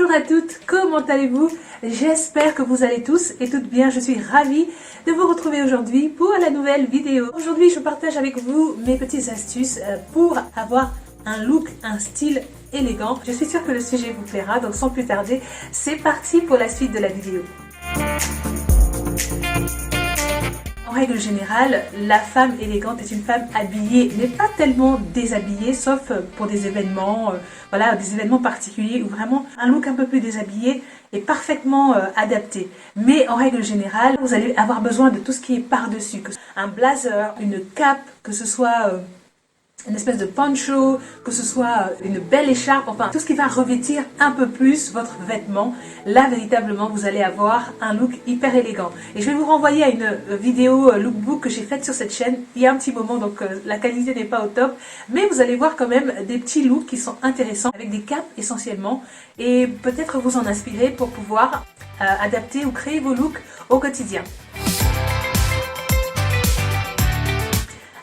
Bonjour à toutes, comment allez-vous? J'espère que vous allez tous et toutes bien. Je suis ravie de vous retrouver aujourd'hui pour la nouvelle vidéo. Aujourd'hui, je partage avec vous mes petites astuces pour avoir un look, un style élégant. Je suis sûre que le sujet vous plaira, donc sans plus tarder, c'est parti pour la suite de la vidéo. En règle générale, la femme élégante est une femme habillée, mais pas tellement déshabillée, sauf pour des événements, voilà, des événements particuliers où vraiment un look un peu plus déshabillé est parfaitement adapté. Mais en règle générale, vous allez avoir besoin de tout ce qui est par-dessus, un blazer, une cape, que ce soit une espèce de poncho, que ce soit une belle écharpe, enfin tout ce qui va revêtir un peu plus votre vêtement. Là véritablement vous allez avoir un look hyper élégant. Et je vais vous renvoyer à une vidéo lookbook que j'ai faite sur cette chaîne il y a un petit moment, donc la qualité n'est pas au top, mais vous allez voir quand même des petits looks qui sont intéressants avec des capes essentiellement, et peut-être vous en inspirer pour pouvoir adapter ou créer vos looks au quotidien.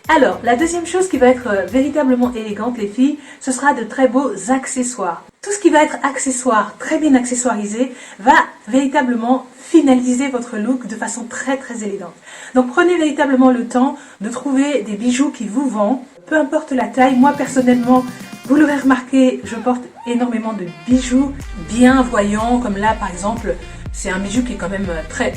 Alors, la deuxième chose qui va être véritablement élégante, les filles, ce sera de très beaux accessoires. Tout ce qui va être accessoire, très bien accessoirisé, va véritablement finaliser votre look de façon très élégante. Donc prenez véritablement le temps de trouver des bijoux qui vous vont, peu importe la taille. Moi personnellement, vous l'aurez remarqué, je porte énormément de bijoux bien voyants, comme là par exemple, c'est un bijou qui est quand même très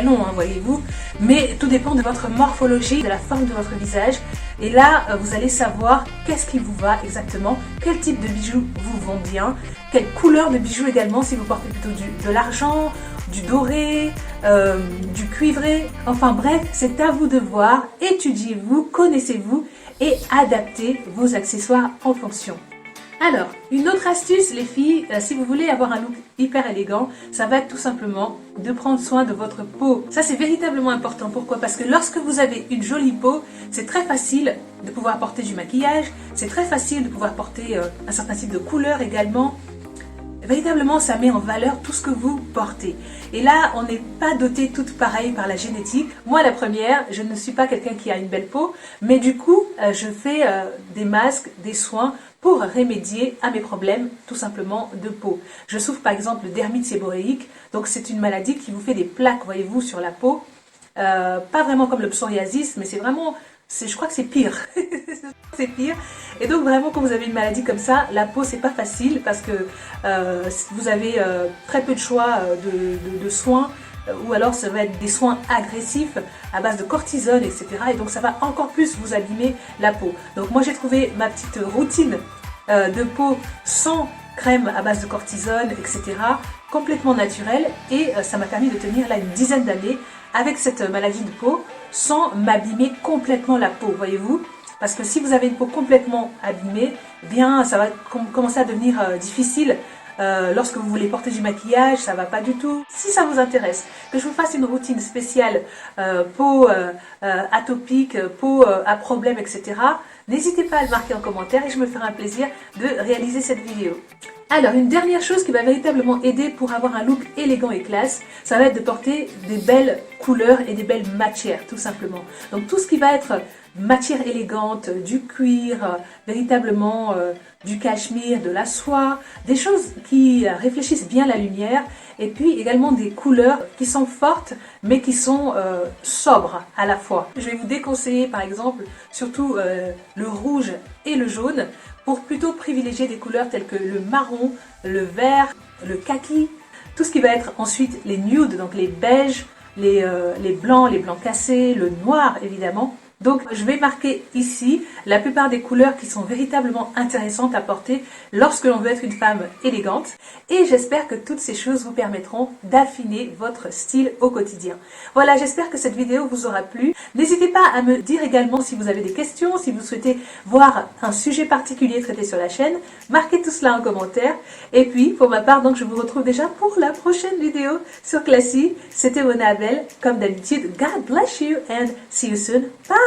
long, hein, voyez-vous, mais tout dépend de votre morphologie, de la forme de votre visage, et là vous allez savoir qu'est-ce qui vous va exactement, quel type de bijoux vous vont bien, quelle couleur de bijoux également, si vous portez plutôt de l'argent, du doré, du cuivré, enfin bref, c'est à vous de voir, étudiez-vous, connaissez-vous et adaptez vos accessoires en fonction. Alors, une autre astuce les filles, si vous voulez avoir un look hyper élégant, ça va être tout simplement de prendre soin de votre peau. Ça c'est véritablement important. Pourquoi? Parce que lorsque vous avez une jolie peau, c'est très facile de pouvoir porter du maquillage, c'est très facile de pouvoir porter un certain type de couleur également. Véritablement, ça met en valeur tout ce que vous portez. Et là, on n'est pas doté toutes pareilles par la génétique. Moi, la première, je ne suis pas quelqu'un qui a une belle peau, mais du coup, je fais des masques, des soins pour remédier à mes problèmes, tout simplement, de peau. Je souffre par exemple de dermite séborréique, donc c'est une maladie qui vous fait des plaques, voyez-vous, sur la peau. Pas vraiment comme le psoriasis, mais c'est vraiment... je crois que c'est pire. C'est pire. Et donc vraiment quand vous avez une maladie comme ça, la peau c'est pas facile parce que vous avez très peu de choix de soins, ou alors ça va être des soins agressifs à base de cortisone, etc. Et donc ça va encore plus vous abîmer la peau. Donc moi j'ai trouvé ma petite routine de peau sans crème à base de cortisone, etc. complètement naturelle, et ça m'a permis de tenir là une dizaine d'années avec cette maladie de peau sans m'abîmer complètement la peau, voyez-vous. Parce que si vous avez une peau complètement abîmée, eh bien ça va commencer à devenir difficile. Lorsque vous voulez porter du maquillage, ça va pas du tout. Si ça vous intéresse, que je vous fasse une routine spéciale peau atopique, peau à problème, etc., n'hésitez pas à le marquer en commentaire et je me ferai un plaisir de réaliser cette vidéo. Alors, une dernière chose qui va véritablement aider pour avoir un look élégant et classe, ça va être de porter des belles couleurs et des belles matières, tout simplement. Donc tout ce qui va être matière élégante, du cuir, véritablement du cachemire, de la soie, des choses qui réfléchissent bien la lumière, et puis également des couleurs qui sont fortes mais qui sont sobres à la fois. Je vais vous déconseiller par exemple surtout le rouge et le jaune, pour plutôt privilégier des couleurs telles que le marron, le vert, le kaki, tout ce qui va être ensuite les nudes, donc les beiges, les blancs cassés, le noir évidemment. Donc je vais marquer ici la plupart des couleurs qui sont véritablement intéressantes à porter lorsque l'on veut être une femme élégante, et j'espère que toutes ces choses vous permettront d'affiner votre style au quotidien. Voilà, j'espère que cette vidéo vous aura plu. N'hésitez pas à me dire également si vous avez des questions, si vous souhaitez voir un sujet particulier traité sur la chaîne, marquez tout cela en commentaire. Et puis pour ma part, donc je vous retrouve déjà pour la prochaine vidéo sur Classy. C'était Mona Abel, comme d'habitude. God bless you and see you soon. Bye!